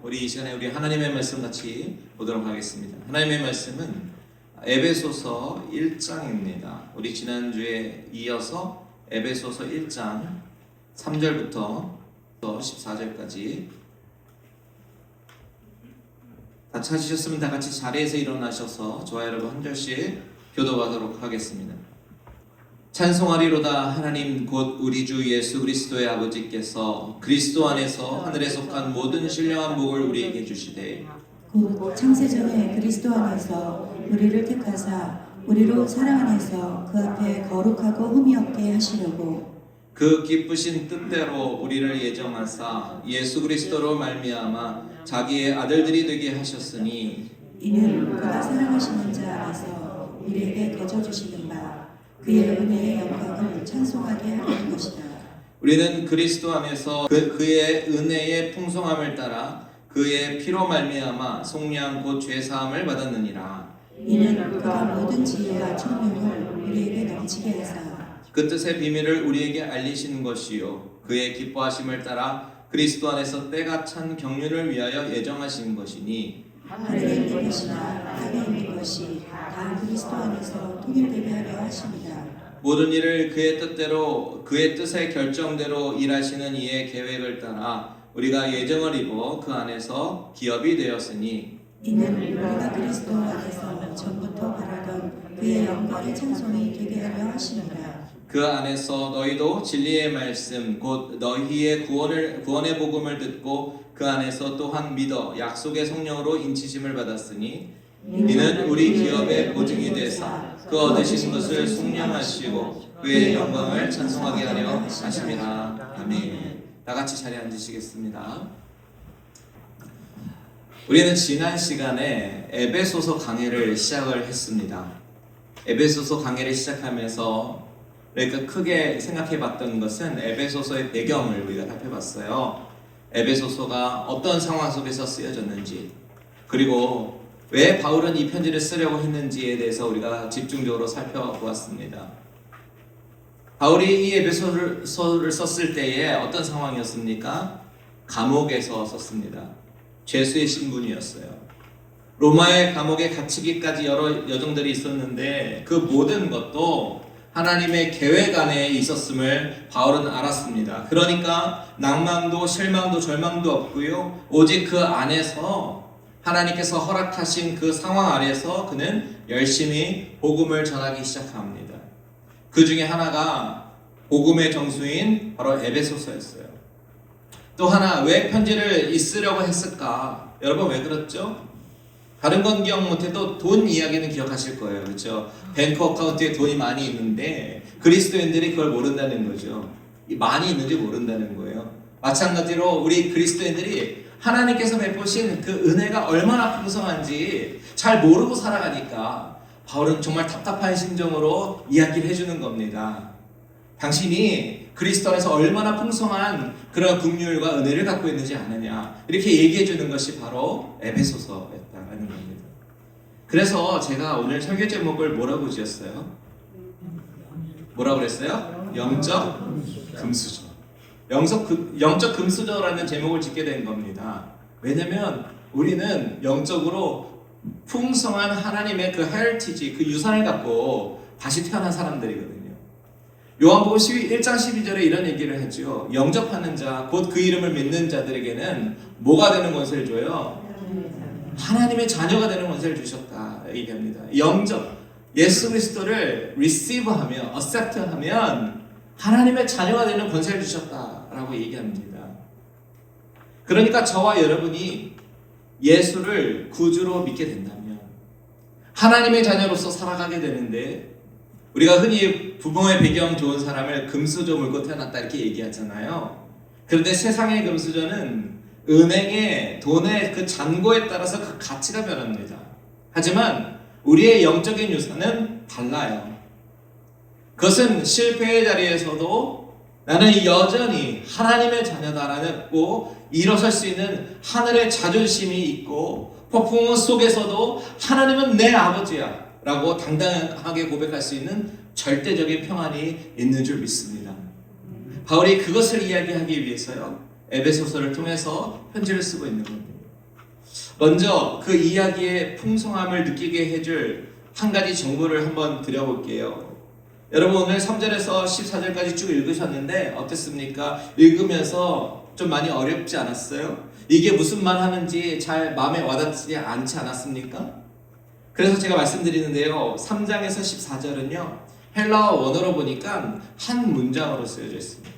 우리 이 시간에 우리 하나님의 말씀 같이 보도록 하겠습니다. 하나님의 말씀은 에베소서 1장입니다. 우리 지난주에 이어서 에베소서 1장 3절부터 14절까지 다 찾으셨으면 다 같이 자리에서 일어나셔서 저와 여러분 한 절씩 교도하도록 하겠습니다. 찬송하리로다. 하나님 곧 우리 주 예수 그리스도의 아버지께서 그리스도 안에서 하늘에 속한 모든 신령한 복을 우리에게 주시되 곧 창세전에 그리스도 안에서 우리를 택하사 우리로 사랑 안에서 그 앞에 거룩하고 흠이 없게 하시려고 그 기쁘신 뜻대로 우리를 예정하사 예수 그리스도로 말미암아 자기의 아들들이 되게 하셨으니 이는 그가 사랑하시는 자 안에서 우리에게 거저 주시는 바 그의 은혜의 영광을 찬송하게 하는 것이다. 우리는 그리스도 안에서 그의 은혜의 풍성함을 따라 그의 피로 말미암아 속량 곧 죄사함을 받았느니라. 이는 그가 모든 지혜와 총명을 우리에게 넘치게 하사 그 뜻의 비밀을 우리에게 알리시는 것이요 그의 기뻐하심을 따라 그리스도 안에서 때가 찬 경륜을 위하여 예정하신 것이니 하늘에 있는 것이나 땅에 있는 것이 다 그리스도 안에서 통일되게 하려 하십니다. 모든 일을 그의 뜻대로 그의 뜻의 결정대로 일하시는 이의 계획을 따라 우리가 예정을 입어 그 안에서 기업이 되었으니 이는 우리가 그리스도 안에서 전부터 바라던 그의 영광의 찬송이 되게 하려 하십니다. 그 안에서 너희도 진리의 말씀 곧 너희의 구원의 복음을 듣고 그 안에서 또한 믿어 약속의 성령으로 인치심을 받았으니 이는 우리 기업의 보증이 되사 그 얻으신 것을 속량하시고 그의 영광을 찬송하게 하려 하심이라. 아멘. 다 같이 자리에 앉으시겠습니다. 우리는 지난 시간에 에베소서 강해를 시작을 했습니다. 에베소서 강해를 시작하면서 우리가 크게 생각해봤던 것은 에베소서의 배경을 우리가 살펴봤어요. 에베소서가 어떤 상황 속에서 쓰여졌는지, 그리고 왜 바울은 이 편지를 쓰려고 했는지에 대해서 우리가 집중적으로 살펴보았습니다. 바울이 이 에베소서를 썼을 때에 어떤 상황이었습니까? 감옥에서 썼습니다. 죄수의 신분이었어요. 로마의 감옥에 갇히기까지 여러 여정들이 있었는데 그 모든 것도 하나님의 계획 안에 있었음을 바울은 알았습니다. 그러니까 낭만도 실망도 절망도 없고요. 오직 그 안에서 하나님께서 허락하신 그 상황 아래서 그는 열심히 복음을 전하기 시작합니다. 그 중에 하나가 복음의 정수인 바로 에베소서였어요. 또 하나, 왜 편지를 쓰려고 했을까? 여러분 왜 그렇죠? 다른 건 기억 못해도 돈 이야기는 기억하실 거예요. 그렇죠? 뱅크 어카운트에 돈이 많이 있는데 그리스도인들이 그걸 모른다는 거죠. 많이 있는지 모른다는 거예요. 마찬가지로 우리 그리스도인들이 하나님께서 베푸신 그 은혜가 얼마나 풍성한지 잘 모르고 살아가니까 바울은 정말 답답한 심정으로 이야기를 해주는 겁니다. 당신이 그리스도 안에서 얼마나 풍성한 그런 긍휼과 은혜를 갖고 있는지 아느냐, 이렇게 얘기해 주는 것이 바로 에베소서였다는 겁니다. 그래서 제가 오늘 설교 제목을 뭐라고 지었어요? 뭐라고 그랬어요? 영적 금수저. 영적 금수저라는 제목을 짓게 된 겁니다. 왜냐면 우리는 영적으로 풍성한 하나님의 그 헤리티지, 그 유산을 갖고 다시 태어난 사람들이거든요. 요한복음 1장 12절에 이런 얘기를 하죠. 영접하는 자, 곧 그 이름을 믿는 자들에게는 뭐가 되는 권세를 줘요? 하나님의 자녀가 되는 권세를 주셨다 얘기합니다. 영접, 예수 그리스도를 receive하면, accept하면 하나님의 자녀가 되는 권세를 주셨다라고 얘기합니다. 그러니까 저와 여러분이 예수를 구주로 믿게 된다면 하나님의 자녀로서 살아가게 되는데, 우리가 흔히 부모의 배경 좋은 사람을 금수저 물고 태어났다 이렇게 얘기하잖아요. 그런데 세상의 금수저는 은행의 돈의 그 잔고에 따라서 그 가치가 변합니다. 하지만 우리의 영적인 유산은 달라요. 그것은 실패의 자리에서도 나는 여전히 하나님의 자녀다라고 일어설 수 있는 하늘의 자존심이 있고, 폭풍 속에서도 하나님은 내 아버지야 라고 당당하게 고백할 수 있는 절대적인 평안이 있는 줄 믿습니다. 바울이 그것을 이야기하기 위해서요, 에베소서를 통해서 편지를 쓰고 있는 겁니다. 먼저 그 이야기의 풍성함을 느끼게 해줄 한 가지 정보를 한번 드려볼게요. 여러분 오늘 3절에서 14절까지 쭉 읽으셨는데 어땠습니까? 읽으면서 좀 많이 어렵지 않았어요? 이게 무슨 말 하는지 잘 마음에 와닿지 않지 않았습니까? 그래서 제가 말씀드리는데요. 3장에서 14절은요. 헬라어 원어로 보니까 한 문장으로 쓰여져 있습니다.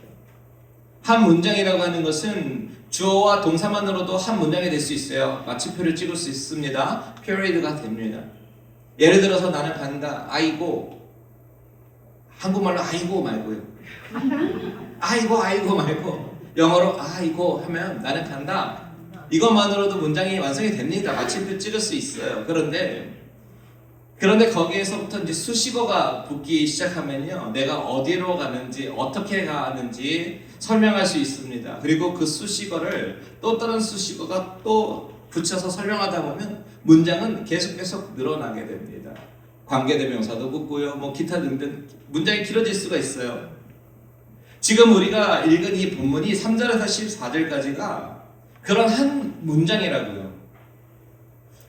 한 문장이라고 하는 것은 주어와 동사만으로도 한 문장이 될 수 있어요. 마침표를 찍을 수 있습니다. period가 됩니다. 예를 들어서 나는 간다. 아이고. 한국말로 아이고 말고요. 아이고 말고 영어로 아이고 하면 나는 간다. 이것만으로도 문장이 완성이 됩니다. 마침표 찍을 수 있어요. 그런데 거기에서부터 이제 수식어가 붙기 시작하면요. 내가 어디로 가는지 어떻게 가는지 설명할 수 있습니다. 그리고 그 수식어를 또 다른 수식어가 또 붙여서 설명하다 보면 문장은 계속 늘어나게 됩니다. 관계대명사도 붙고요. 뭐 기타 등등 문장이 길어질 수가 있어요. 지금 우리가 읽은 이 본문이 3절에서 14절까지가 그런 한 문장이라고요.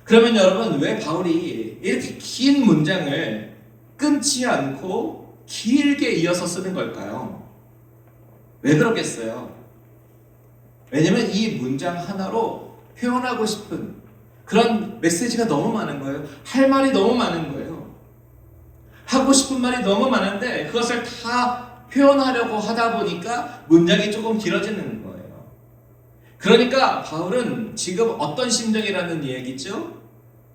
그러면 여러분 왜 바울이 이렇게 긴 문장을 끊지 않고 길게 이어서 쓰는 걸까요? 왜 그렇겠어요? 왜냐면 이 문장 하나로 표현하고 싶은 그런 메시지가 너무 많은 거예요. 할 말이 너무 많은 거예요. 하고 싶은 말이 너무 많은데 그것을 다 표현하려고 하다 보니까 문장이 조금 길어지는 거예요. 그러니까 바울은 지금 어떤 심정이라는 얘기죠?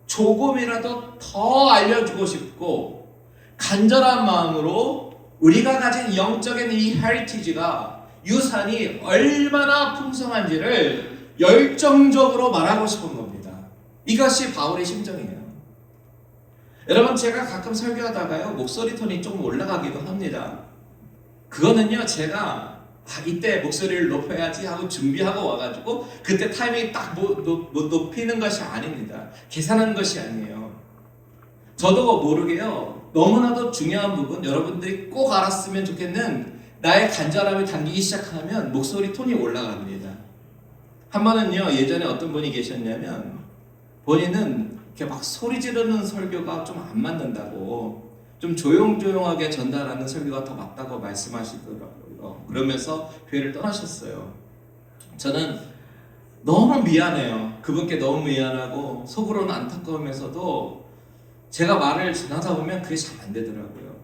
조금이라도 더 알려주고 싶고 간절한 마음으로 우리가 가진 영적인 이 헤리티지가 유산이 얼마나 풍성한지를 열정적으로 말하고 싶은 겁니다. 이것이 바울의 심정이에요. 여러분 제가 가끔 설교하다가요 목소리 톤이 조금 올라가기도 합니다. 그거는요 제가 이때 목소리를 높여야지 하고 준비하고 와가지고 그때 타이밍이 딱 높이는 것이 아닙니다. 계산하는 것이 아니에요. 저도 모르게요 너무나도 중요한 부분 여러분들이 꼭 알았으면 좋겠는 나의 간절함이 담기기 시작하면 목소리 톤이 올라갑니다. 한 번은요 예전에 어떤 분이 계셨냐면 본인은 이렇게 막 소리 지르는 설교가 좀 안 맞는다고 좀 조용조용하게 전달하는 설교가 더 맞다고 말씀하시더라고요. 그러면서 교회를 떠나셨어요. 저는 너무 미안해요. 그분께 너무 미안하고 속으로는 안타까우면서도 제가 말을 전하다 보면 그게 잘 안 되더라고요.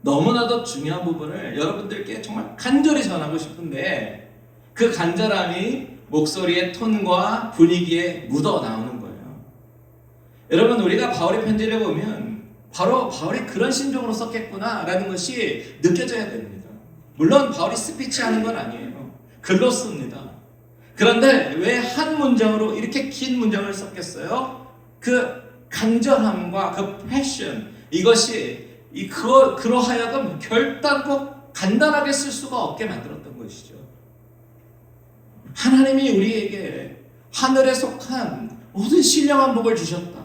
너무나도 중요한 부분을 여러분들께 정말 간절히 전하고 싶은데 그 간절함이 목소리의 톤과 분위기에 묻어 나오는 거예요. 여러분 우리가 바울의 편지를 보면 바로 바울이 그런 심정으로 썼겠구나 라는 것이 느껴져야 됩니다. 물론 바울이 스피치하는 건 아니에요. 글로 씁니다. 그런데 왜 한 문장으로 이렇게 긴 문장을 썼겠어요? 그 간절함과 그 패션 이것이 그러하여금 결단코 간단하게 쓸 수가 없게 만들었던 것이죠. 하나님이 우리에게 하늘에 속한 모든 신령한 복을 주셨다.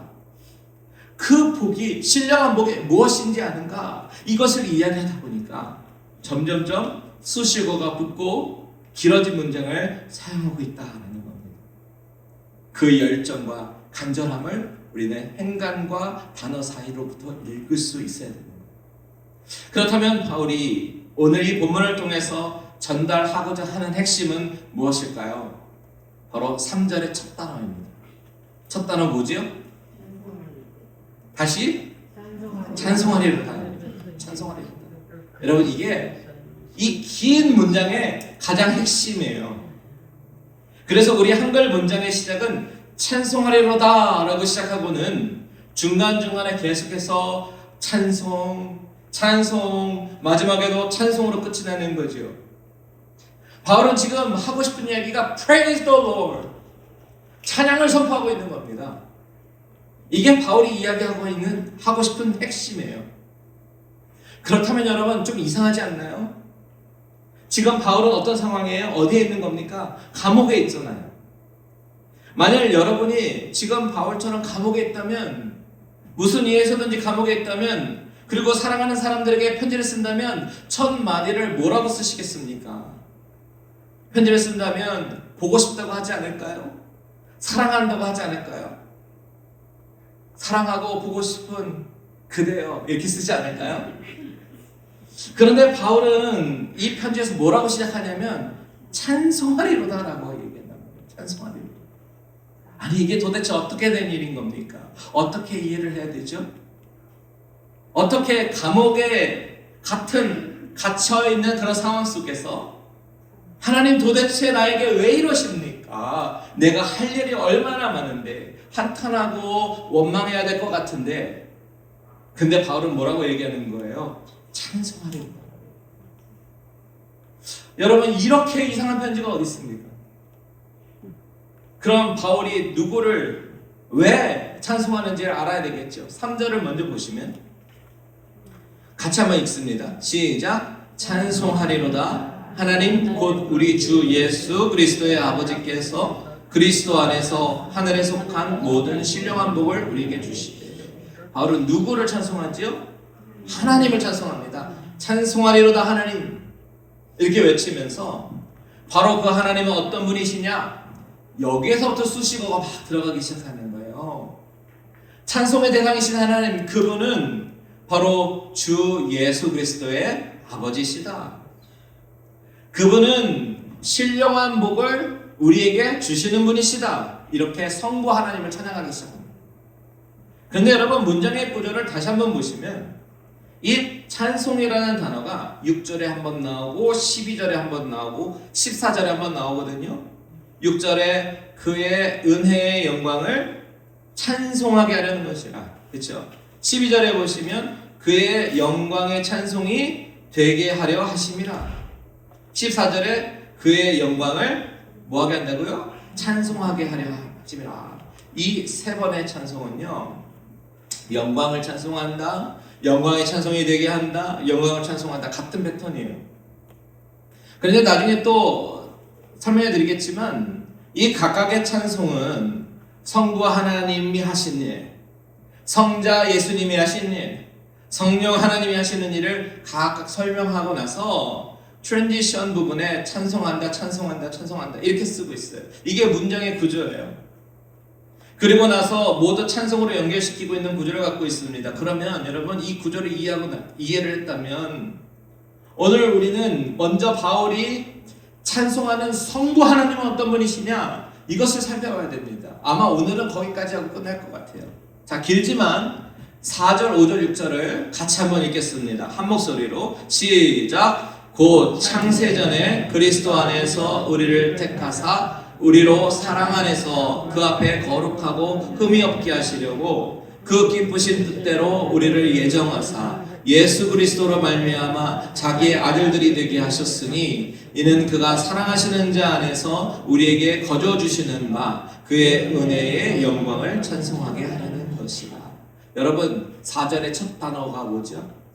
그 복이 신령한 복이 무엇인지 아는가? 이것을 이야기하다 보니까 점점점 수식어가 붙고 길어진 문장을 사용하고 있다는 겁니다. 그 열정과 간절함을 우리는 행간과 단어 사이로부터 읽을 수 있어야 됩니다. 그렇다면 바울이 오늘 이 본문을 통해서 전달하고자 하는 핵심은 무엇일까요? 바로 3절의 첫 단어입니다. 첫 단어 뭐지요? 다시 찬송하리로다. 찬송하리로다. 여러분 이게 이 긴 문장의 가장 핵심이에요. 그래서 우리 한글 문장의 시작은 찬송하리로다 라고 시작하고는 중간중간에 계속해서 찬송, 마지막에도 찬송으로 끝이 나는 거죠. 바울은 지금 하고 싶은 이야기가 Praise the Lord, 찬양을 선포하고 있는 겁니다. 이게 바울이 하고 싶은 핵심이에요. 그렇다면 여러분 좀 이상하지 않나요? 지금 바울은 어떤 상황이에요? 어디에 있는 겁니까? 감옥에 있잖아요. 만약 여러분이 지금 바울처럼 감옥에 있다면 무슨 이유에서든지 감옥에 있다면 그리고 사랑하는 사람들에게 편지를 쓴다면 첫 마디를 뭐라고 쓰시겠습니까? 편지를 쓴다면 보고 싶다고 하지 않을까요? 사랑한다고 하지 않을까요? 사랑하고 보고 싶은 그대여 이렇게 쓰지 않을까요? 그런데 바울은 이 편지에서 뭐라고 시작하냐면 찬송하리로다라고 얘기한단 말이에요. 찬송하리로다. 아니 이게 도대체 어떻게 된 일인 겁니까? 어떻게 이해를 해야 되죠? 어떻게 감옥에 갇혀있는 그런 상황 속에서 하나님 도대체 나에게 왜 이러십니까? 내가 할 일이 얼마나 많은데 한탄하고 원망해야 될 것 같은데 근데 바울은 뭐라고 얘기하는 거예요? 찬송하리로다. 여러분 이렇게 이상한 편지가 어디 있습니까? 그럼 바울이 누구를 왜 찬송하는지를 알아야 되겠죠. 3절을 먼저 보시면 같이 한번 읽습니다. 시작. 찬송하리로다 하나님 곧 우리 주 예수 그리스도의 아버지께서 그리스도 안에서 하늘에 속한 모든 신령한 복을 우리에게 주시되. 바울은 누구를 찬송하지요? 하나님을 찬송합니다. 찬송하리로다 하나님 이렇게 외치면서 바로 그 하나님은 어떤 분이시냐? 여기에서부터 수식어가 막 들어가기 시작하는 거예요. 찬송의 대상이신 하나님, 그분은 바로 주 예수 그리스도의 아버지시다. 그분은 신령한 복을 우리에게 주시는 분이시다. 이렇게 성부 하나님을 찬양하기 시작합니다. 그런데 여러분 문장의 구조를 다시 한번 보시면 이 찬송이라는 단어가 6절에 한번 나오고 12절에 한번 나오고 14절에 한번 나오거든요. 6절에 그의 은혜의 영광을 찬송하게 하려는 것이라. 그렇죠? 12절에 보시면 그의 영광의 찬송이 되게 하려 하심이라. 14절에 그의 영광을 뭐하게 한다고요? 찬송하게 하려 하심이라. 이 세 번의 찬송은요, 영광을 찬송한다, 영광의 찬송이 되게 한다, 영광을 찬송한다, 같은 패턴이에요. 그런데 나중에 또 설명해 드리겠지만 이 각각의 찬송은 성부 하나님이 하신 일, 성자 예수님이 하신 일, 성령 하나님이 하시는 일을 각각 설명하고 나서 트랜지션 부분에 찬송한다, 찬송한다, 찬송한다 이렇게 쓰고 있어요. 이게 문장의 구조예요. 그리고 나서 모두 찬송으로 연결시키고 있는 구조를 갖고 있습니다. 그러면 여러분 이 구조를 이해를 했다면 오늘 우리는 먼저 바울이 찬송하는 성부 하나님은 어떤 분이시냐 이것을 살펴봐야 됩니다. 아마 오늘은 거기까지 하고 끝날 것 같아요. 자, 길지만 4절, 5절, 6절을 같이 한번 읽겠습니다. 한 목소리로 시작. 곧 창세전에 그리스도 안에서 우리를 택하사 우리로 사랑 안에서 그 앞에 거룩하고 흠이 없게 하시려고 그 기쁘신 뜻대로 우리를 예정하사 예수 그리스도로 말미암아 자기의 아들들이 되게 하셨으니 이는 그가 사랑하시는 자 안에서 우리에게 거저 주시는 바 그의 은혜의 영광을 찬송하게 하려는 것이라. 여러분 4절의 첫 단어가 뭐죠?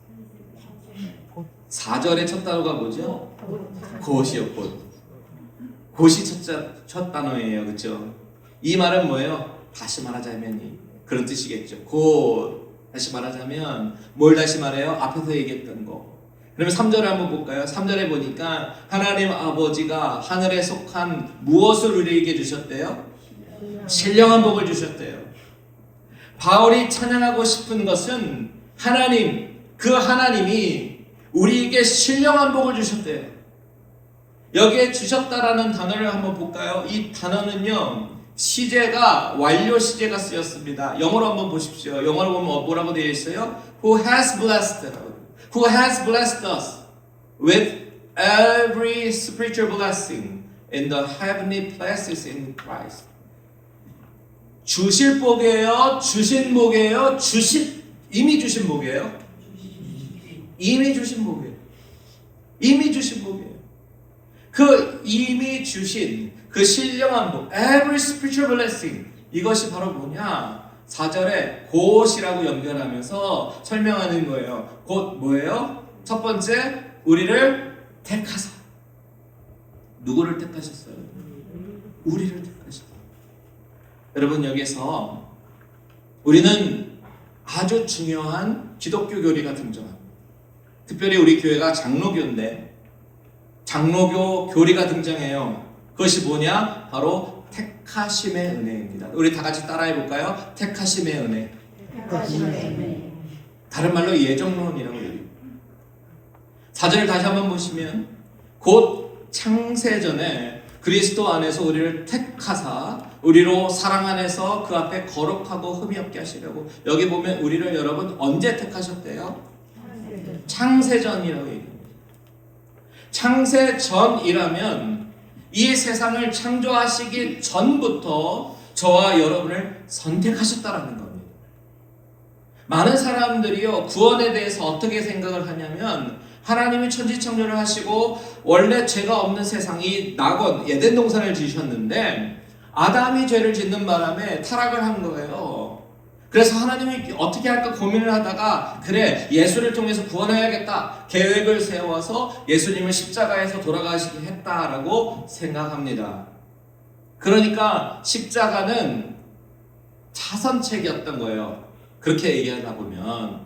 4절의 첫 단어가 뭐죠? 곧이요, 곧. 곧이 첫 단어예요, 그렇죠? 이 말은 뭐예요? 다시 말하자면 그런 뜻이겠죠. 곧. 다시 말하자면 뭘 다시 말해요? 앞에서 얘기했던 거. 그러면 3절을 한번 볼까요? 3절에 보니까 하나님 아버지가 하늘에 속한 무엇을 우리에게 주셨대요? 신령한 복을 주셨대요. 바울이 찬양하고 싶은 것은 하나님, 그 하나님이 우리에게 신령한 복을 주셨대요. 여기에 주셨다라는 단어를 한번 볼까요? 이 단어는요, 시제가 완료 시제가 쓰였습니다. 영어로 한번 보십시오. 영어로 보면 뭐라고 되어 있어요? Who has blessed us with every spiritual blessing in the heavenly places in Christ. 주실 복이에요? 주신 복이에요? 이미 주신 복이에요? 이미 주신 복이에요. 이미 주신 복이에요. 그 이미 주신 그 신령한 복, every spiritual blessing, 이것이 바로 뭐냐? 4절에 곧이라고 연결하면서 설명하는 거예요. 곧 뭐예요? 첫 번째, 우리를 택하사. 누구를 택하셨어요? 우리를 택하셨어요. 여러분 여기서 우리는 아주 중요한 기독교 교리가 등장합니다. 특별히 우리 교회가 장로교인데 장로교 교리가 등장해요. 그것이 뭐냐? 바로 택하심의 은혜입니다. 우리 다 같이 따라해 볼까요? 택하심의 은혜. 택하시네. 다른 말로 예정론이라고 얘기해요. 4절을 다시 한번 보시면 곧 창세전에 그리스도 안에서 우리를 택하사 우리로 사랑 안에서 그 앞에 거룩하고 흠이 없게 하시려고. 여기 보면 우리를 여러분 언제 택하셨대요? 창세전이라고 얘기합니다. 창세전이라면 이 세상을 창조하시기 전부터 저와 여러분을 선택하셨다라는 겁니다. 많은 사람들이요, 구원에 대해서 어떻게 생각을 하냐면 하나님이 천지창조를 하시고 원래 죄가 없는 세상이 낙원 에덴 동산을 지으셨는데 아담이 죄를 짓는 바람에 타락을 한 거예요. 그래서 하나님이 어떻게 할까 고민을 하다가 그래, 예수를 통해서 구원해야겠다 계획을 세워서 예수님을 십자가에서 돌아가시게 했다라고 생각합니다. 그러니까 십자가는 차선책이었던 거예요. 그렇게 얘기하다 보면.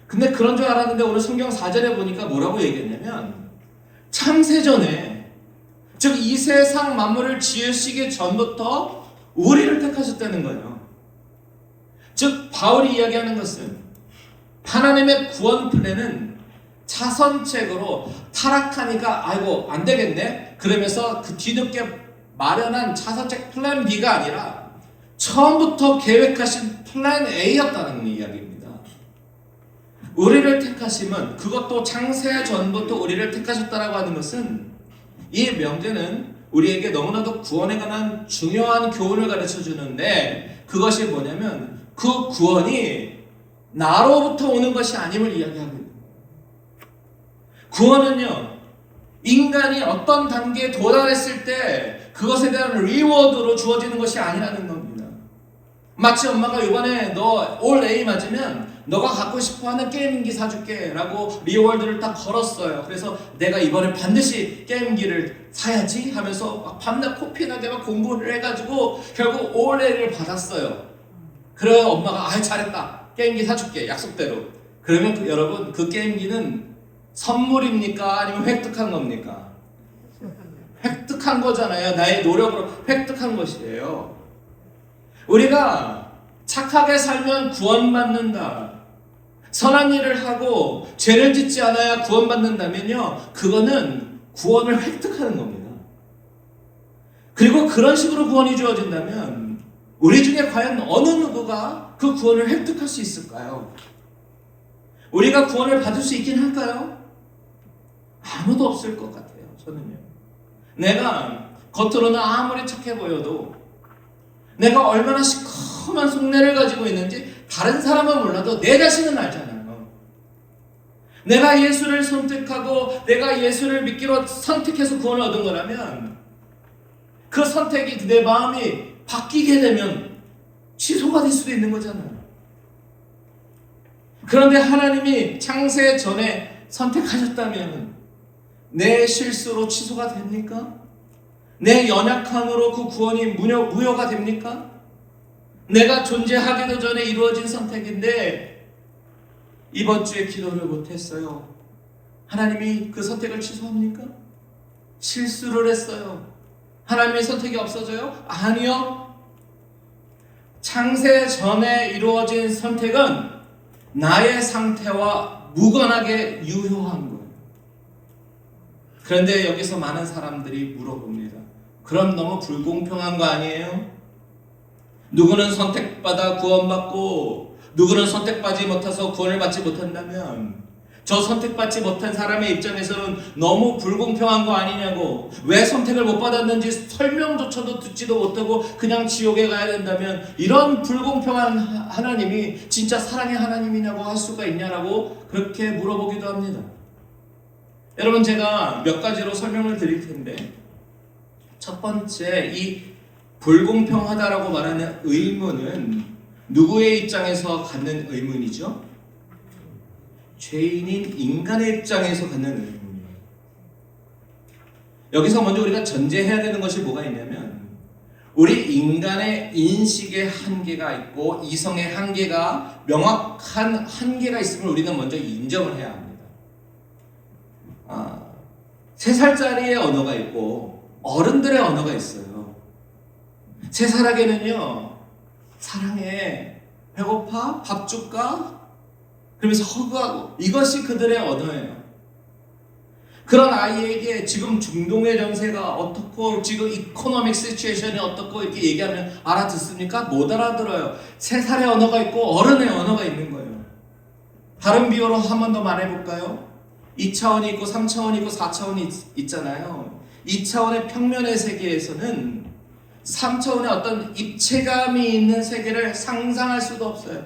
근데 그런 줄 알았는데 오늘 성경 4절에 보니까 뭐라고 얘기했냐면 창세전에, 즉 이 세상 만물을 지으시기 전부터 우리를 택하셨다는 거예요. 즉 바울이 이야기하는 것은 하나님의 구원 플랜은 차선책으로 타락하니까 아이고 안 되겠네 그러면서 그 뒤늦게 마련한 차선책 플랜 B가 아니라 처음부터 계획하신 플랜 A였다는 이야기입니다. 우리를 택하심은, 그것도 창세 전부터 우리를 택하셨다라고 하는 것은, 이 명제는 우리에게 너무나도 구원에 관한 중요한 교훈을 가르쳐 주는데, 그것이 뭐냐면 그 구원이 나로부터 오는 것이 아님을 이야기하고 있습니다. 구원은요, 인간이 어떤 단계에 도달했을 때 그것에 대한 리워드로 주어지는 것이 아니라는 겁니다. 마치 엄마가 이번에 너 올 A 맞으면 너가 갖고 싶어하는 게임기 사줄게 라고 리워드를 딱 걸었어요. 그래서 내가 이번에 반드시 게임기를 사야지 하면서 막 밤낮 코피나게 막 공부를 해가지고 결국 올 A를 받았어요. 그래 엄마가 아 잘했다 게임기 사줄게 약속대로. 그러면 여러분 그 게임기는 선물입니까 아니면 획득한 겁니까? 획득한 거잖아요. 나의 노력으로 획득한 것이에요. 우리가 착하게 살면 구원받는다, 선한 일을 하고 죄를 짓지 않아야 구원받는다면요, 그거는 구원을 획득하는 겁니다. 그리고 그런 식으로 구원이 주어진다면 우리 중에 과연 어느 누구가 그 구원을 획득할 수 있을까요? 우리가 구원을 받을 수 있긴 할까요? 아무도 없을 것 같아요. 저는요. 내가 겉으로는 아무리 착해 보여도 내가 얼마나 시커먼 속내를 가지고 있는지 다른 사람은 몰라도 내 자신은 알잖아요. 내가 예수를 선택하고 내가 예수를 믿기로 선택해서 구원을 얻은 거라면 그 선택이 내 마음이 바뀌게 되면 취소가 될 수도 있는 거잖아요. 그런데 하나님이 창세 전에 선택하셨다면 내 실수로 취소가 됩니까? 내 연약함으로 그 구원이 무효가 됩니까? 내가 존재하기도 전에 이루어진 선택인데 이번 주에 기도를 못했어요. 하나님이 그 선택을 취소합니까? 실수를 했어요. 하나님의 선택이 없어져요? 아니요. 창세 전에 이루어진 선택은 나의 상태와 무관하게 유효한 거예요. 그런데 여기서 많은 사람들이 물어봅니다. 그럼 너무 불공평한 거 아니에요? 누구는 선택받아 구원받고 누구는 선택받지 못해서 구원을 받지 못한다면 저 선택받지 못한 사람의 입장에서는 너무 불공평한 거 아니냐고, 왜 선택을 못 받았는지 설명조차도 듣지도 못하고 그냥 지옥에 가야 된다면 이런 불공평한 하나님이 진짜 사랑의 하나님이냐고 할 수가 있냐라고 그렇게 물어보기도 합니다. 여러분 제가 몇 가지로 설명을 드릴 텐데, 첫 번째, 이 불공평하다라고 말하는 의문은 누구의 입장에서 갖는 의문이죠? 죄인인 인간의 입장에서 갖는 의문입니다. 여기서 먼저 우리가 전제해야 되는 것이 뭐가 있냐면, 우리 인간의 인식의 한계가 있고 이성의 한계가, 명확한 한계가 있음을 우리는 먼저 인정을 해야 합니다. 3살짜리의 언어가 있고 어른들의 언어가 있어요. 3살에게는요 사랑해, 배고파? 밥 줄까? 그러면서 허구하고, 이것이 그들의 언어예요. 그런 아이에게 지금 중동의 정세가 어떻고 지금 이코노믹 시츄에이션이 어떻고 이렇게 얘기하면 알아듣습니까? 못 알아들어요. 3살의 언어가 있고 어른의 언어가 있는 거예요. 다른 비유로 한 번 더 말해볼까요? 2차원이 있고 3차원이 있고 4차원이 있잖아요. 2차원의 평면의 세계에서는 3차원의 어떤 입체감이 있는 세계를 상상할 수도 없어요.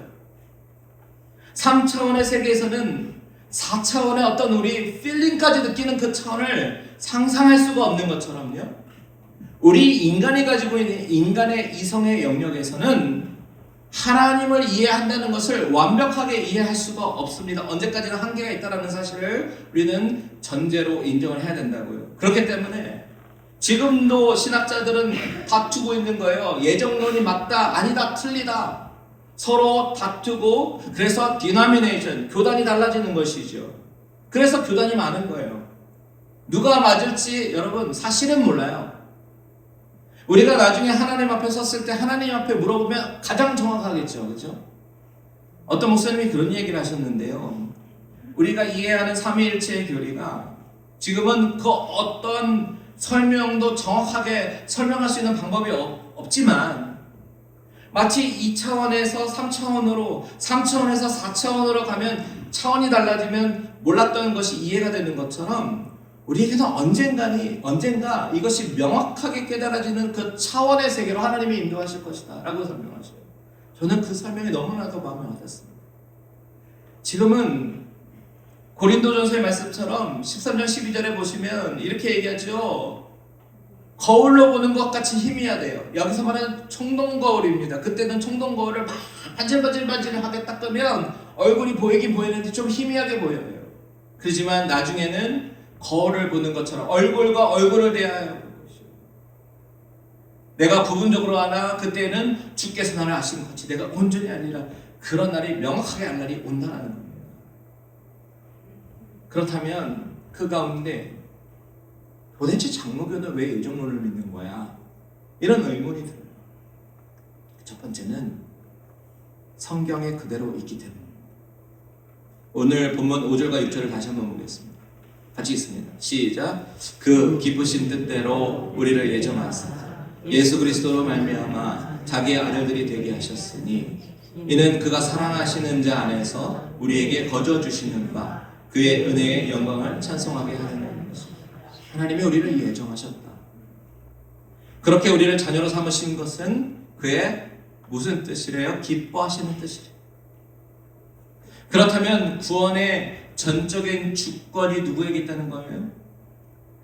3차원의 세계에서는 4차원의 어떤 우리 필링까지 느끼는 그 차원을 상상할 수가 없는 것처럼요. 우리 인간이 가지고 있는 인간의 이성의 영역에서는 하나님을 이해한다는 것을 완벽하게 이해할 수가 없습니다. 언제까지나 한계가 있다는 사실을 우리는 전제로 인정을 해야 된다고요. 그렇기 때문에 지금도 신학자들은 다투고 있는 거예요. 예정론이 맞다, 아니다, 틀리다. 서로 다투고, 그래서 디노미네이션, 교단이 달라지는 것이죠. 그래서 교단이 많은 거예요. 누가 맞을지 여러분 사실은 몰라요. 우리가 나중에 하나님 앞에 섰을 때 하나님 앞에 물어보면 가장 정확하겠죠. 그렇죠? 어떤 목사님이 그런 얘기를 하셨는데요. 우리가 이해하는 삼위일체의 교리가 지금은 그 어떤 설명도 정확하게 설명할 수 있는 방법이 없지만 마치 2차원에서 3차원으로 3차원에서 4차원으로 가면 차원이 달라지면 몰랐던 것이 이해가 되는 것처럼 우리에게는 언젠가 이것이 명확하게 깨달아지는 그 차원의 세계로 하나님이 인도하실 것이다 라고 설명하셔요. 저는 그 설명이 너무나도 마음에 와닿습니다. 지금은 고린도전서의 말씀처럼 13장 12절에 보시면 이렇게 얘기하죠. 거울로 보는 것 같이 희미해야 돼요. 여기서 말하는 청동거울입니다. 그때는 청동거울을 막 반질반질하게 닦으면 얼굴이 보이긴 보이는데 좀 희미하게 보여요. 그렇지만 나중에는 거울을 보는 것처럼 얼굴과 얼굴을 대하여 보는 것이요. 내가 부분적으로 하나 그때는 주께서 나를 아시는 것이 내가 온전히 아니라 그런 날이 명확하게 알 날이 온다는 겁니다. 그렇다면 그 가운데 도대체 장로교는 왜 예정론을 믿는 거야? 이런 의문이 들어요. 첫 번째는 성경에 그대로 있기 때문입니다. 오늘 본문 5절과 6절을 다시 한번 보겠습니다. 같이 있습니다. 시작. 그 기쁘신 뜻대로 우리를 예정하사 예수 그리스도로 말미암아 자기의 아들들이 되게 하셨으니 이는 그가 사랑하시는 자 안에서 우리에게 거저 주시는 바 그의 은혜의 영광을 찬송하게 하는 것입니다. 하나님이 우리를 예정하셨다. 그렇게 우리를 자녀로 삼으신 것은 그의 무슨 뜻이래요? 기뻐하시는 뜻이래요. 그렇다면 구원의 전적인 주권이 누구에게 있다는 거예요?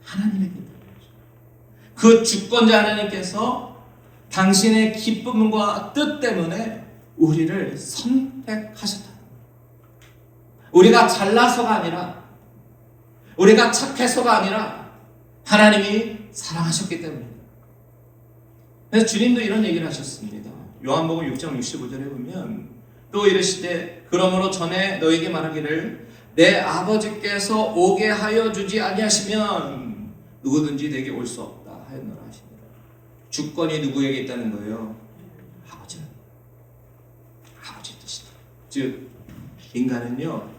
하나님에게 있다는 거죠. 그 주권자 하나님께서 당신의 기쁨과 뜻 때문에 우리를 선택하셨다. 우리가 잘나서가 아니라 우리가 착해서가 아니라 하나님이 사랑하셨기 때문입니다. 그래서 주님도 이런 얘기를 하셨습니다. 요한복음 6장 65절에 보면 또 이르시되 그러므로 전에 너에게 말하기를 내 아버지께서 오게 하여 주지 아니하시면 누구든지 내게 올 수 없다 하였노라 하시니라. 주권이 누구에게 있다는 거예요? 아버지는. 아버지 뜻이다. 즉 인간은요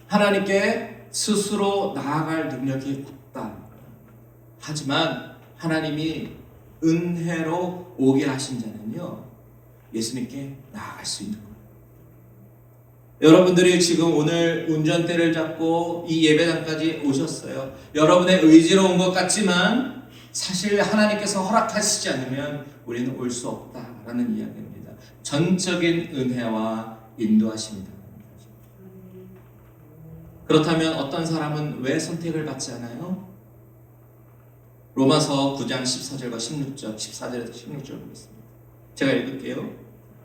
하나님께 스스로 나아갈 능력이 없다. 하지만 하나님이 은혜로 오게 하신 자는요 예수님께 나아갈 수 있는 거예요. 여러분들이 지금 오늘 운전대를 잡고 이 예배당까지 오셨어요. 여러분의 의지로 온 것 같지만 사실 하나님께서 허락하시지 않으면 우리는 올 수 없다라는 이야기입니다. 전적인 은혜와 인도하십니다. 그렇다면 어떤 사람은 왜 선택을 받지 않아요? 로마서 9장 14절과 16절, 14절에서 16절 보겠습니다. 제가 읽을게요.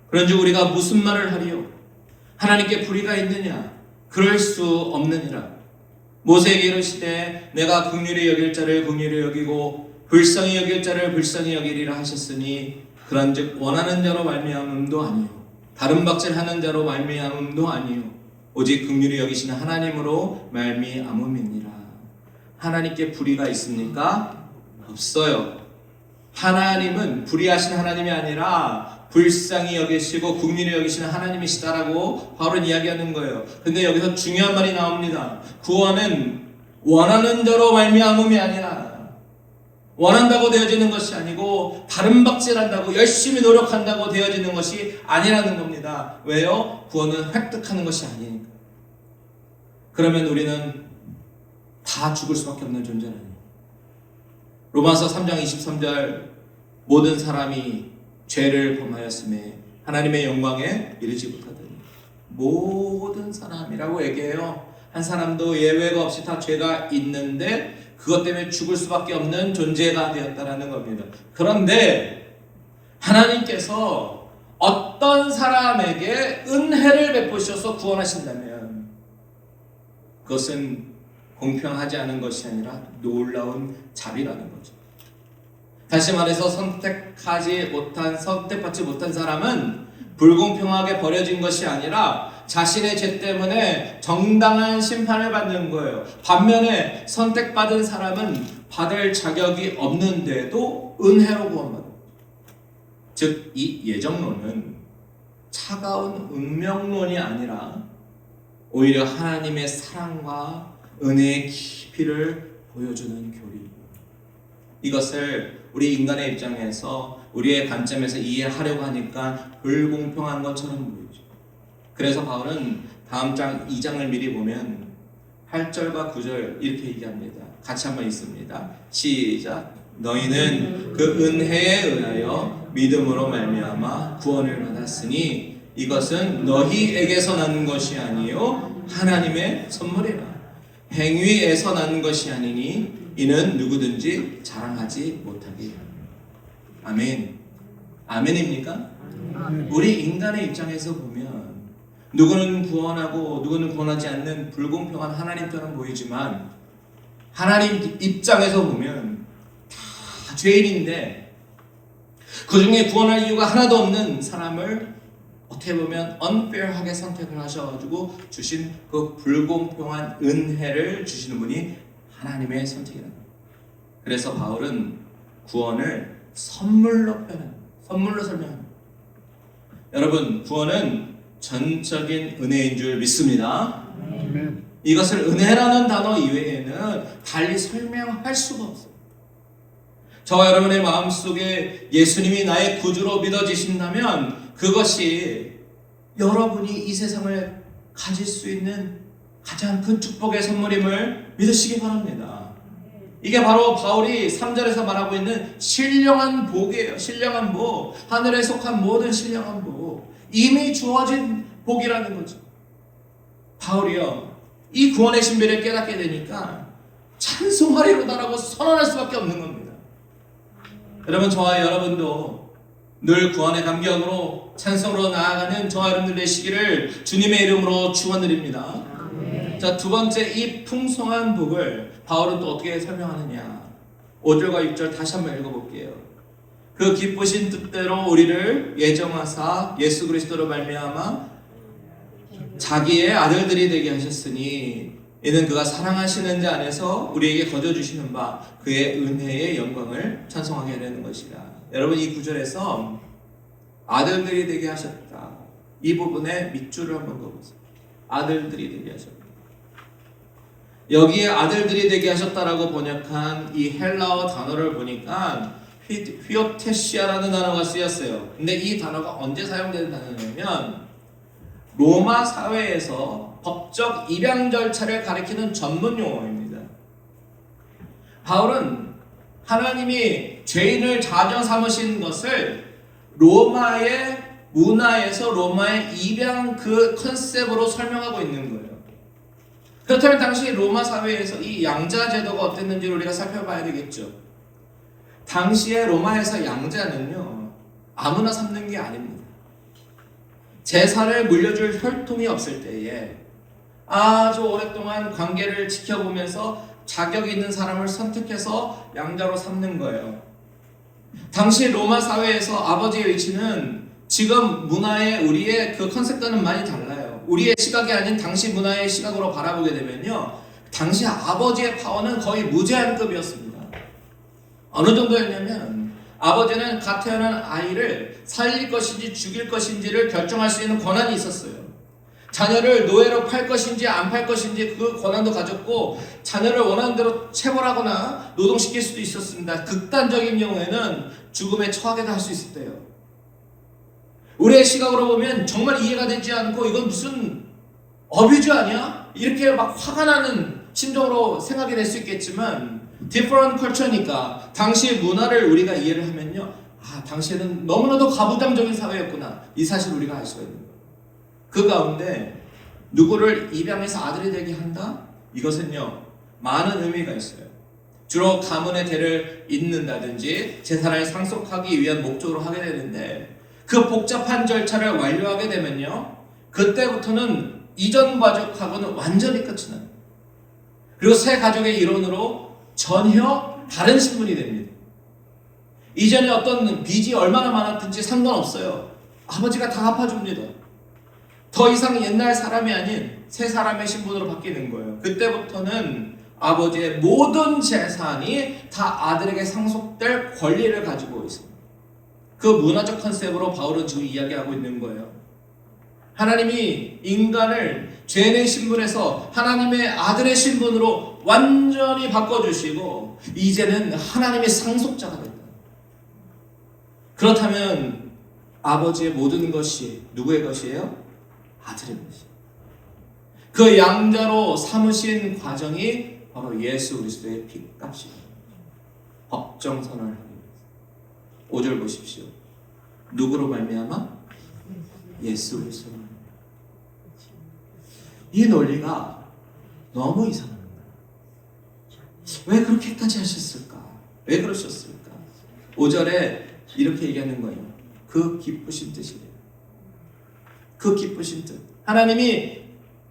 그런즉 우리가 무슨 말을 하리요? 하나님께 불의가 있느냐? 그럴 수 없느니라. 모세에게 이르시되 내가 긍휼히 여길 자를 긍휼히 여기고 불쌍히 여길 자를 불쌍히 여기리라 하셨으니 그런즉 원하는 자로 말미암음도 아니요 다른 박질하는 자로 말미암음도 아니요 오직 긍휼히 여기시는 하나님으로 말미암음이니라. 하나님께 불의가 있습니까? 없어요. 하나님은 불의하신 하나님이 아니라 불쌍히 여기시고 국민이 여기시는 하나님이시다라고 바울은 이야기하는 거예요. 근데 여기서 중요한 말이 나옵니다. 구원은 원하는 대로 말미암음이 아니라, 원한다고 되어지는 것이 아니고 다른 박질한다고 열심히 노력한다고 되어지는 것이 아니라는 겁니다. 왜요? 구원은 획득하는 것이 아니니까. 그러면 우리는 다 죽을 수밖에 없는 존재는 아니에요. 로마서 3장 23절 모든 사람이 죄를 범하였음에 하나님의 영광에 이르지 못하더니, 모든 사람이라고 얘기해요. 한 사람도 예외가 없이 다 죄가 있는데 그것 때문에 죽을 수밖에 없는 존재가 되었다라는 겁니다. 그런데 하나님께서 어떤 사람에게 은혜를 베푸셔서 구원하신다면 그것은 공평하지 않은 것이 아니라 놀라운 자비라는 거죠. 다시 말해서 선택받지 못한 사람은 불공평하게 버려진 것이 아니라 자신의 죄 때문에 정당한 심판을 받는 거예요. 반면에 선택받은 사람은 받을 자격이 없는데도 은혜로 구원받는 거죠. 즉, 이 예정론은 차가운 운명론이 아니라 오히려 하나님의 사랑과 은혜의 깊이를 보여주는 교리입니다. 이것을 우리 인간의 입장에서, 우리의 관점에서 이해하려고 하니까 불공평한 것처럼 보이죠. 그래서 바울은 다음 장 2장을 미리 보면 8절과 9절 이렇게 얘기합니다. 같이 한번 읽습니다. 시작. 너희는 그 은혜에 의하여 믿음으로 말미암아 구원을 받았으니 이것은 너희에게서 난 것이 아니요 하나님의 선물이라. 행위에서 난 것이 아니니 이는 누구든지 자랑하지 못하게. 아멘. 아멘입니까? 우리 인간의 입장에서 보면 누구는 구원하고 누구는 구원하지 않는 불공평한 하나님처럼 보이지만, 하나님 입장에서 보면 다 죄인인데 그 중에 구원할 이유가 하나도 없는 사람을 어떻게 보면 unfair하게 선택을 하셔가지고 주신 그 불공평한 은혜를 주시는 분이 하나님의 선택이랍니다. 그래서 바울은 구원을 선물로 표현합니다. 선물로 설명합니다. 여러분, 구원은 전적인 은혜인 줄 믿습니다. 이것을 은혜라는 단어 이외에는 달리 설명할 수가 없어요. 저와 여러분의 마음속에 예수님이 나의 구주로 믿어지신다면 그것이 여러분이 이 세상을 가질 수 있는 가장 큰 축복의 선물임을 믿으시기 바랍니다. 이게 바로 바울이 3절에서 말하고 있는 신령한 복이에요. 신령한 복. 하늘에 속한 모든 신령한 복. 이미 주어진 복이라는 거죠. 바울이요, 이 구원의 신비를 깨닫게 되니까 찬송하리로다라고 선언할 수밖에 없는 겁니다. 여러분, 저와 여러분도 늘 구원의 감격으로 찬송으로 나아가는 저와 여러분들 되시기를 주님의 이름으로 축원드립니다. 자, 두 번째, 이 풍성한 복을 바울은 또 어떻게 설명하느냐. 5절과 6절 다시 한번 읽어볼게요. 그 기쁘신 뜻대로 우리를 예정하사 예수 그리스도로 말미암아 자기의 아들들이 되게 하셨으니 이는 그가 사랑하시는 자 안에서 우리에게 거저주시는 바 그의 은혜의 영광을 찬송하게 하려는 것이라. 여러분, 이 구절에서 아들들이 되게 하셨다, 이 부분에 밑줄을 한번 그어보세요. 아들들이 되게 하셨다. 여기에 아들들이 되게 하셨다라고 번역한 이 헬라어 단어를 보니까 휘오테시아라는 단어가 쓰였어요. 근데 이 단어가 언제 사용되는 단어냐면 로마 사회에서 법적 입양 절차를 가리키는 전문 용어입니다. 바울은 하나님이 죄인을 자녀 삼으신 것을 로마의 문화에서 로마의 입양 그 컨셉으로 설명하고 있는 거예요. 그렇다면 당시 로마 사회에서 이 양자 제도가 어땠는지를 우리가 살펴봐야 되겠죠. 당시에 로마에서 양자는요, 아무나 삼는 게 아닙니다. 제사를 물려줄 혈통이 없을 때에 아주 오랫동안 관계를 지켜보면서 자격 있는 사람을 선택해서 양자로 삼는 거예요. 당시 로마 사회에서 아버지의 위치는 지금 문화의 우리의 그 컨셉과는 많이 달라요. 우리의 시각이 아닌 당시 문화의 시각으로 바라보게 되면요, 당시 아버지의 파워는 거의 무제한급이었습니다. 어느 정도였냐면 아버지는 갓 태어난 아이를 살릴 것인지 죽일 것인지를 결정할 수 있는 권한이 있었어요. 자녀를 노예로 팔 것인지 안 팔 것인지 그 권한도 가졌고, 자녀를 원하는 대로 체벌하거나 노동시킬 수도 있었습니다. 극단적인 경우에는 죽음에 처하게도 할 수 있었대요. 우리의 시각으로 보면 정말 이해가 되지 않고 이건 무슨 어뷰즈 아니야? 이렇게 막 화가 나는 심정으로 생각이 될 수 있겠지만, different culture니까 당시의 문화를 우리가 이해를 하면요, 당시에는 너무나도 가부장적인 사회였구나, 이 사실을 우리가 알 수가 있는 거예요. 그 가운데 누구를 입양해서 아들이 되게 한다? 이것은요, 많은 의미가 있어요. 주로 가문의 대를 잇는다든지 재산을 상속하기 위한 목적으로 하게 되는데, 그 복잡한 절차를 완료하게 되면요, 그때부터는 이전 가족하고는 완전히 끝이 나요. 그리고 새 가족의 일원으로 전혀 다른 신분이 됩니다. 이전에 어떤 빚이 얼마나 많았든지 상관없어요. 아버지가 다 갚아줍니다. 더 이상 옛날 사람이 아닌 새 사람의 신분으로 바뀌는 거예요. 그때부터는 아버지의 모든 재산이 다 아들에게 상속될 권리를 가지고 있습니다. 그 문화적 컨셉으로 바울은 지금 이야기하고 있는 거예요. 하나님이 인간을 죄인의 신분에서 하나님의 아들의 신분으로 완전히 바꿔주시고 이제는 하나님의 상속자가 됐다. 그렇다면 아버지의 모든 것이 누구의 것이에요? 아들의 것이에요. 그 양자로 삼으신 과정이 바로 예수 그리스도의 피값이에요. 법정선언을 하기 위해서. 5절 보십시오. 누구로 말미암아? 예수 그리스도로. 이 논리가 너무 이상합니다. 왜 그렇게까지 하셨을까? 왜 그러셨을까? 5절에 이렇게 얘기하는 거예요. 그 기쁘신 뜻이래요. 그 기쁘신 뜻. 하나님이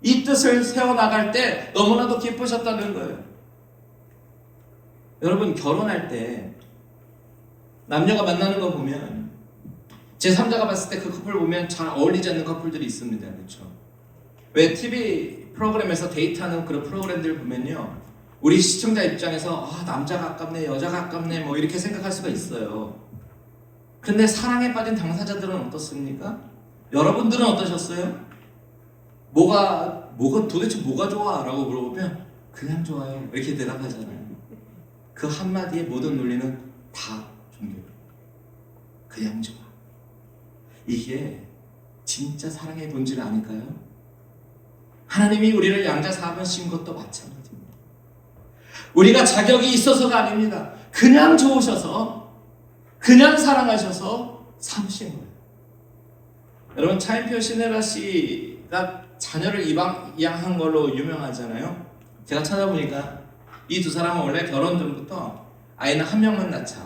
이 뜻을 세워나갈 때 너무나도 기쁘셨다는 거예요. 여러분, 결혼할 때 남녀가 만나는 거 보면 제3자가 봤을 때 그 커플 보면 잘 어울리지 않는 커플들이 있습니다. 그렇죠? 왜 TV 프로그램에서 데이트하는 그런 프로그램들 보면요, 우리 시청자 입장에서 남자가 아깝네, 여자가 아깝네, 뭐 이렇게 생각할 수가 있어요. 근데 사랑에 빠진 당사자들은 어떻습니까? 여러분들은 어떠셨어요? 도대체 뭐가 좋아? 라고 물어보면 그냥 좋아요, 이렇게 대답하잖아요. 그 한마디의 모든 논리는 다 종교예요. 그냥 좋아. 이게 진짜 사랑의 본질 아닐까요? 하나님이 우리를 양자 사하신 것도 마찬가지입니다. 우리가 자격이 있어서가 아닙니다. 그냥 좋으셔서, 그냥 사랑하셔서 삼으신 거예요. 여러분, 차인표 신혜라 씨가 자녀를 입양한 걸로 유명하잖아요. 제가 찾아보니까 이 두 사람은 원래 결혼 전부터 아이는 한 명만 낳자,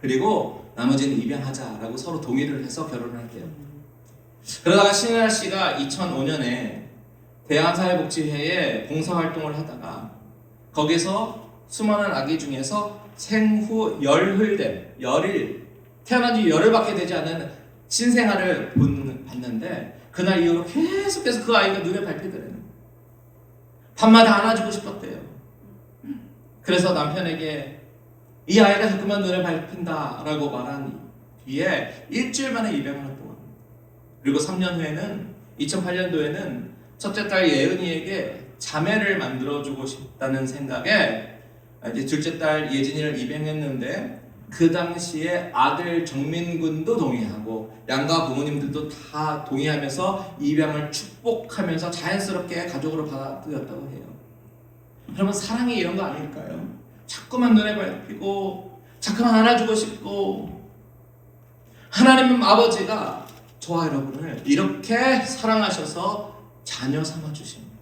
그리고 나머지는 입양하자라고 서로 동의를 해서 결혼을 했대요. 그러다가 신혜라 씨가 2005년에 대한사회복지회에 봉사활동을 하다가 거기서 수많은 아기 중에서 생후 열일, 태어난 지 열흘 밖에 되지 않은 신생아를 봤는데, 그날 이후로 계속해서 그 아이가 눈에 밟히더래요. 밤마다 안아주고 싶었대요. 그래서 남편에게 이 아이가 자꾸만 눈에 밟힌다라고 말한 뒤에 일주일 만에 입양을 했다고 합니다. 그리고 3년 후에는 2008년도에는 첫째 딸 예은이에게 자매를 만들어주고 싶다는 생각에 이제 둘째 딸 예진이를 입양했는데, 그 당시에 아들 정민군도 동의하고 양가 부모님들도 다 동의하면서 입양을 축복하면서 자연스럽게 가족으로 받아들였다고 해요. 그러면 사랑이 이런 거 아닐까요? 자꾸만 눈에 밟히고 자꾸만 안아주고 싶고, 하나님 아버지가 저와 여러분을 이렇게 사랑하셔서 자녀 삼아주십니다.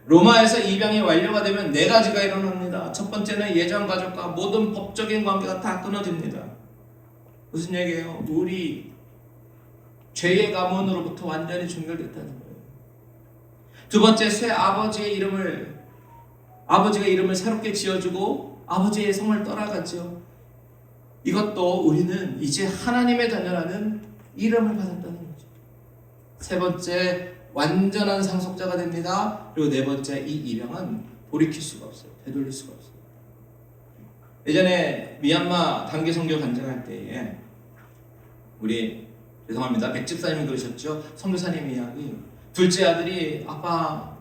로마에서 입양이 완료가 되면 4가지가 일어납니다. 첫 번째는 예전 가족과 모든 법적인 관계가 다 끊어집니다. 무슨 얘기예요? 우리 죄의 가문으로부터 완전히 종결됐다는 거예요. 두 번째, 새 아버지가 이름을 새롭게 지어주고 아버지의 성을 떠나갔죠. 이것도 우리는 이제 하나님의 자녀라는 이름을 받았다는 거죠. 세 번째, 완전한 상속자가 됩니다. 그리고 네 번째, 이 입양은 돌이킬 수가 없어요. 되돌릴 수가 없어요. 예전에 미얀마 단기 선교 간증할 때에 우리 죄송합니다. 백집사님이 그러셨죠. 선교사님 이야기. 둘째 아들이 아빠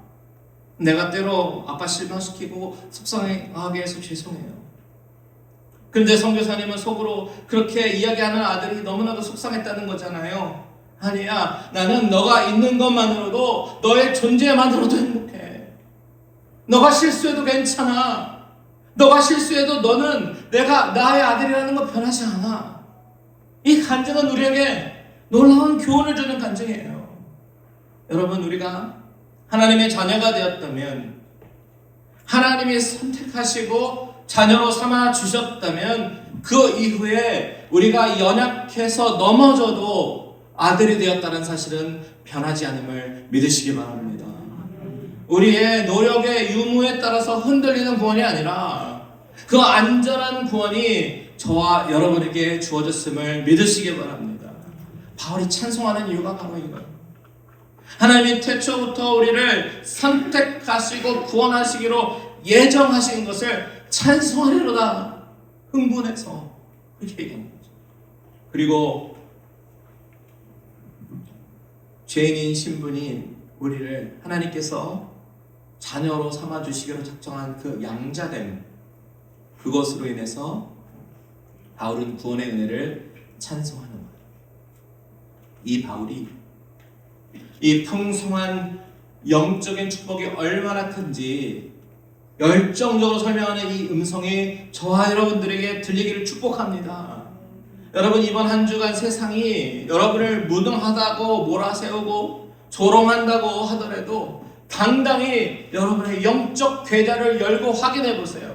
내가 때로 아빠 실망시키고 속상하게 해서 죄송해요. 그런데 선교사님은 속으로 그렇게 이야기하는 아들이 너무나도 속상했다는 거잖아요. 아니야, 나는 너가 있는 것만으로도 너의 존재만으로도 행복해. 너가 실수해도 괜찮아. 너가 실수해도 너는 내가 나의 아들이라는 거 변하지 않아. 이 간증은 우리에게 놀라운 교훈을 주는 간증이에요. 여러분, 우리가 하나님의 자녀가 되었다면, 하나님이 선택하시고 자녀로 삼아 주셨다면, 그 이후에 우리가 연약해서 넘어져도 아들이 되었다는 사실은 변하지 않음을 믿으시기 바랍니다. 우리의 노력의 유무에 따라서 흔들리는 구원이 아니라 그 안전한 구원이 저와 여러분에게 주어졌음을 믿으시기 바랍니다. 바울이 찬송하는 이유가 바로 이거예요. 하나님이 태초부터 우리를 선택하시고 구원하시기로 예정하신 것을 찬송하리로다 흥분해서 그렇게 얘기합니다. 그리고 죄인인 신분이 우리를 하나님께서 자녀로 삼아주시기로 작정한 그 양자됨, 그것으로 인해서 바울은 구원의 은혜를 찬송하는 거예요. 이 바울이 이 풍성한 영적인 축복이 얼마나 큰지 열정적으로 설명하는 이 음성이 저와 여러분들에게 들리기를 축복합니다. 여러분, 이번 한 주간 세상이 여러분을 무능하다고 몰아세우고 조롱한다고 하더라도 당당히 여러분의 영적 계좌를 열고 확인해 보세요.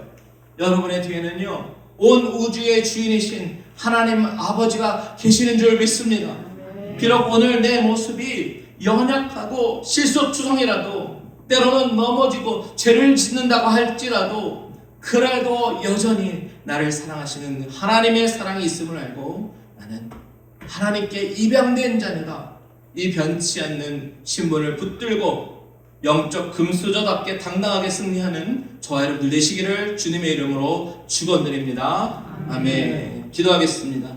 여러분의 뒤에는요, 온 우주의 주인이신 하나님 아버지가 계시는 줄 믿습니다. 비록 오늘 내 모습이 연약하고 실수투성이라도, 때로는 넘어지고 죄를 짓는다고 할지라도, 그래도 여전히 나를 사랑하시는 하나님의 사랑이 있음을 알고 나는 하나님께 입양된 자녀다, 이 변치 않는 신분을 붙들고 영적 금수저답게 당당하게 승리하는 저와 여러분들 되시기를 주님의 이름으로 축원드립니다. 아멘. 기도하겠습니다.